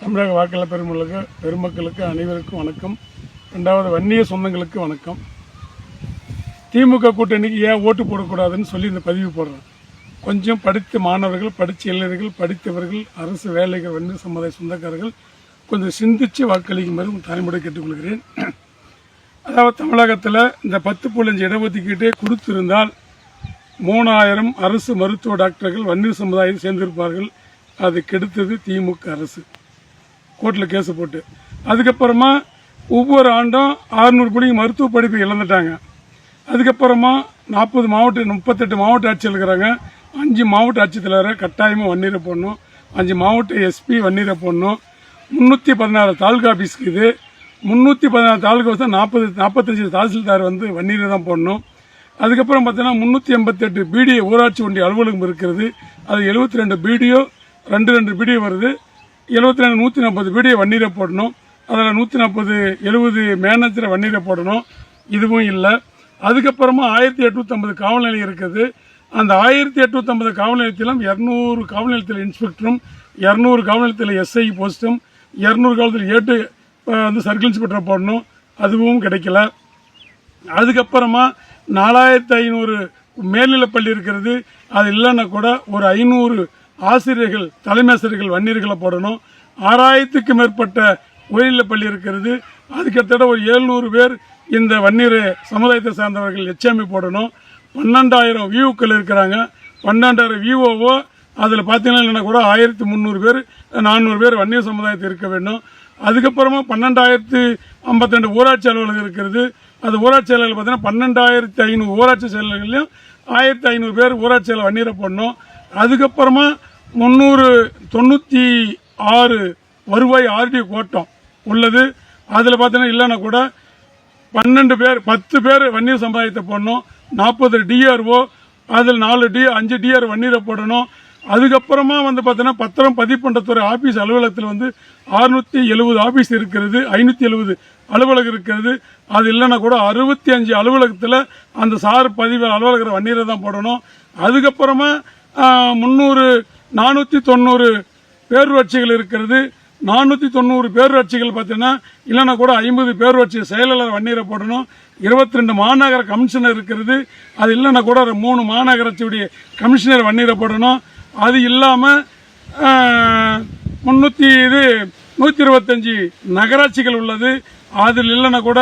தமிழக வாக்காளர் பெருமக்களுக்கு அனைவருக்கும் வணக்கம். ரெண்டாவது வன்னிய சொந்தங்களுக்கு வணக்கம். திமுக கூட்டணிக்கு ஏன் ஓட்டு போடக்கூடாதுன்னு சொல்லி இந்த பதிவு போடுறேன். கொஞ்சம் படித்த மாணவர்கள், படித்த இளைஞர்கள், படித்தவர்கள், அரசு வேலைகள், வன்னிய சமுதாய சொந்தக்காரர்கள் கொஞ்சம் சிந்திச்சு வாக்களிக்குமாறு தாய்மொழி கேட்டுக்கொள்கிறேன். அதாவது தமிழகத்தில் இந்த 10.5 இடஒதுக்கீட்டை கொடுத்திருந்தால் 3000 அரசு மருத்துவ டாக்டர்கள் வன்னிய சமுதாயம் சேர்ந்திருப்பார்கள். அது கெடுத்தது திமுக அரசு, கோர்ட்டில் கேஸு போட்டு. அதுக்கப்புறமா ஒவ்வொரு ஆண்டும் 600 பிள்ளைங்க மருத்துவ படிப்பை இழந்துட்டாங்க. அதுக்கப்புறமா 38 மாவட்ட ஆட்சியர் இருக்கிறாங்க. 5 மாவட்ட ஆட்சித்தலைவரை கட்டாயமாக வன்னியரை போடணும், 5 மாவட்ட எஸ்பி வன்னியரை போடணும். 316 தாலுகா ஆஃபீஸ்க்கு இது 316 தாலுகா ஆஃபீஸ் 45 தாசில்தார் வன்னியரை தான் போடணும். அதுக்கப்புறம் பார்த்தீங்கன்னா 388 பிடிஓ ஊராட்சி ஒன்றிய அலுவலகம் இருக்கிறது. அது 72 பிடிஓ 2 பிடிஓ வருது. 140 பிடிஓ வன்னியரை போடணும். அதில் 140 மேனேஜரை வன்னியரை போடணும். இதுவும் இல்லை. அதுக்கப்புறமா 1850 காவல் நிலையம் இருக்குது. அந்த 1850 காவல் நிலையத்திலும் 200 காவல் நிலையத்தில் இன்ஸ்பெக்டரும், 200 காவல் நிலையத்தில் எஸ்ஐ போஸ்ட்டும், 200 காவலத்தில் ஏட்டு சர்க்கிள் இன்ஸ்பெக்டரை போடணும். அதுவும் கிடைக்கல. அதுக்கப்புறமா 4500 மேல்நிலைப்பள்ளி இருக்கிறது. அது இல்லைன்னா கூட ஒரு 500 ஆசிரியர்கள், தலைமை ஆசிரியர்கள் வன்னியர்களை போடணும். 6000க்கு மேற்பட்ட உயர்நிலைப்பள்ளி இருக்கிறது. அதுக்கிட்ட ஒரு 700 பேர் இந்த வன்னியர் சமுதாயத்தை சார்ந்தவர்கள் எச்எம்இ போடணும். 12000 வியூக்கள் இருக்கிறாங்க. 12000 வியூஓவோ அதில் பார்த்தீங்கன்னா கூட 1300 பேர் 400 பேர் வன்னியர் சமுதாயத்தை இருக்க வேண்டும். அதுக்கப்புறமா 12052 ஊராட்சி அலுவலகம் இருக்கிறது. அது ஊராட்சி அலுவலகம் பார்த்தீங்கன்னா 12500 ஊராட்சி செயலர்களையும் 1500 பேர் ஊராட்சியில் வன்னியரை போடணும். அதுக்கப்புறமா 396 வருவாய் ஆர்டி கோட்டம் உள்ளது. அதில் பார்த்தீங்கன்னா இல்லைன்னா கூட 10 பேர் வன்னியர் சமுதாயத்தை போடணும். 40 டிஆர்ஓ, அதில் 5 டிஆர் வன்னியரை போடணும். அதுக்கப்புறமா பார்த்தீங்கன்னா பத்திரம் பதிவு பண்ணுறதுறை ஆஃபீஸ் அலுவலகத்தில் 670 ஆஃபீஸ் இருக்கிறது. 570 அலுவலகம் இருக்கிறது. அது இல்லைன்னா கூட 65 அலுவலகத்தில் அந்த சார் பதிவு அலுவலகர் வன்னியரை தான் போடணும். அதுக்கப்புறமா 490 பேரூராட்சிகள் இருக்கிறது. 490 பேரூராட்சிகள் பார்த்தீங்கன்னா இல்லைன்னா கூட 50 பேரூராட்சி செயலாளர் வன்னியரை போடணும். 22 மாநகர கமிஷனர் இருக்கிறது. அது இல்லைன்னா கூட 3 மாநகராட்சியுடைய கமிஷனர் வன்னியரை போடணும். அது இல்லாமல் 125 நகராட்சிகள் உள்ளது. அதில் இல்லைன்னா கூட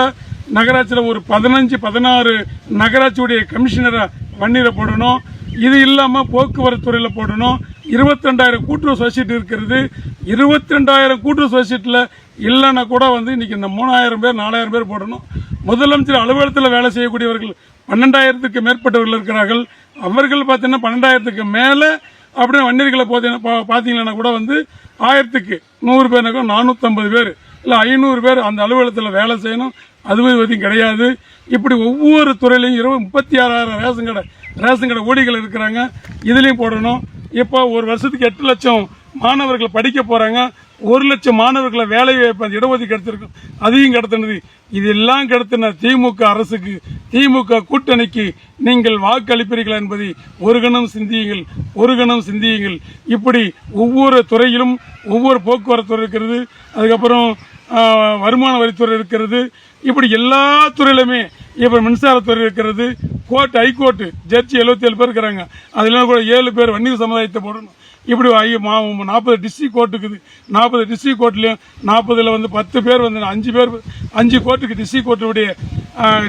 நகராட்சியில் ஒரு 15-16 நகராட்சியுடைய கமிஷனரை வன்னியரை போடணும். இது இல்லாமல் போக்குவரத்து துறையில் போடணும். 22,000 கூட்டுறவு சொசைட்டி இருக்கிறது. 22,000 கூட்டுறவு சொசைட்டியில் இல்லைன்னா கூட இன்னைக்கு இந்த 3000 பேர் 4000 பேர் போடணும். முதலமைச்சர் அலுவலகத்தில் வேலை செய்யக்கூடியவர்கள் 12,000க்கு மேற்பட்டவர்கள் இருக்கிறார்கள். அவர்கள் பார்த்தீங்கன்னா 12,000க்கு மேலே அப்படியே வன்னியர்களை பார்த்தீங்கன்னா கூட 1000க்கு 100 பேருனாக்கா 450 பேர் இல்லை 500 பேர் அந்த அலுவலகத்தில் வேலை செய்யணும். அதுவும் கிடையாது. இப்படி ஒவ்வொரு துறையிலையும் 36,000 ரேஷன் கடை ஊழியர்கள் இருக்கிறாங்க. இதுலேயும் போடணும். இப்போ ஒரு வருஷத்துக்கு 8 லட்சம் மாணவர்கள் படிக்க போகிறாங்க. 1 லட்சம் மாணவர்களை வேலை வாய்ப்பு இடஒதுக்கீடு கிடைத்திருக்கும். அதையும் கடத்தினது. இதெல்லாம் கடத்தின திமுக அரசுக்கு, திமுக கூட்டணிக்கு நீங்கள் வாக்களிப்பீர்களா என்பதை ஒரு கணம் சிந்தியுங்கள். இப்படி ஒவ்வொரு துறையிலும் ஒவ்வொரு போக்குவரத்து துறை இருக்கிறது. அதுக்கப்புறம் வருமான வரித்துறை இருக்கிறது. இப்படி எல்லா துறையிலுமே இப்போ மின்சாரத்துறை இருக்கிறது. ஹைகோர்ட்டு ஜட்ஜி 77 பேர் இருக்கிறாங்க. அதில் கூட 7 பேர் வன்னியர் சமுதாயத்தை போடணும். இப்படி 40 டிஸ்ட்ரிக்ட் கோர்ட் இருக்குது. 40 டிஸ்ட்ரிக்ட் கோர்ட்லையும் 40ல் 10 பேர் 5 கோர்ட்டுக்கு டிஸ்ட்ரிக்ட் கோர்ட்டுடைய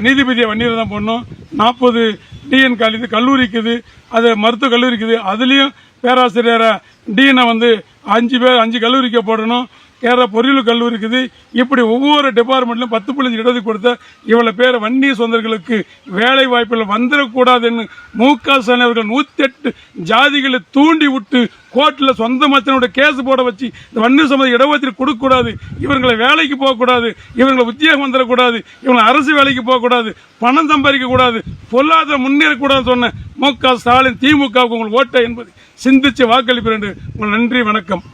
நீதிபதியை வன்னியரை தான் போடணும். 40 டிஎன் காலேஜ் கல்லூரி இருக்குது. அது மருத்துவ கல்லூரி இருக்குது. அதுலேயும் பேராசிரியரை டிஎனை 5 கல்லூரிக்கு போடணும். கேரளா பொறியியல் கல்லூரி இருக்குது. இப்படி ஒவ்வொரு டிபார்ட்மெண்ட்லையும் 10.5 இடத்துக்கு கொடுத்த இவ்வளவு பேர் வன்னிய சொந்தர்களுக்கு வேலை வாய்ப்புகள் வந்துடக்கூடாதுன்னு மு.க. ஸ்டாலின் அவர்கள் 108 ஜாதிகளை தூண்டி விட்டு கோர்ட்டில் சொந்த மச்சனுடைய கேஸ் போட வச்சு இந்த வன்னிய சமுதாய இடஒதுக்கீடு கொடுக்கக்கூடாது, இவங்களை வேலைக்கு போகக்கூடாது, இவங்களை உத்தியோகம் வந்துடக்கூடாது, இவங்களை அரசு வேலைக்கு போகக்கூடாது, பணம் சம்பாதிக்க கூடாது, பொருளாதாரம் முன்னேறக்கூடாதுன்னு சொன்ன மு.க. ஸ்டாலின் திமுகவுக்கு உங்களுக்கு ஓட்டை என்பது சிந்திச்சு வாக்களிப்பேன். நன்றி, வணக்கம்.